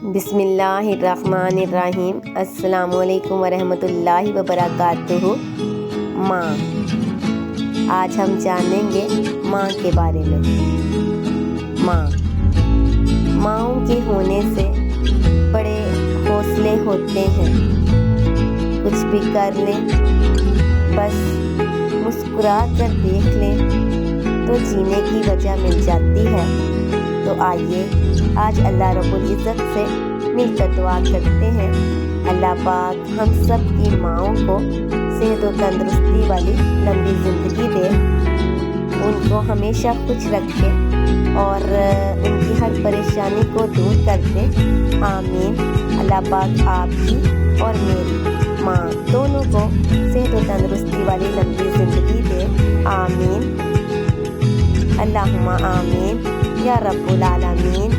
बिस्मिल्लाहिर्रहमानिर्रहीम। अस्सलामुअलैकुम वरहमतुल्लाहि वबरकातुहू। माँ। आज हम जानेंगे माँ के बारे में। माँ। माँओं के होने से बड़े हौसले होते हैं। कुछ भी कर लें, बस मुस्कुरा कर देख लें तो जीने की वजह मिल जाती है। तो आइए आज अल्लाह रब्बुल इज़्ज़त से मिलकर दुआ करते हैं, अल्लाह पाक हम सब की माँओं को सेहत और तंदुरुस्ती वाली लंबी ज़िंदगी दे, उनको हमेशा खुश रखे और उनकी हर परेशानी को दूर कर दे। आमीन। अल्लाह पाक आपकी और मेरी माँ दोनों को सेहत और तंदुरुस्ती वाली लंबी ज़िंदगी दे। आमीन। अल्लाहुम्मा आमीन या रब्बुल आलमीन।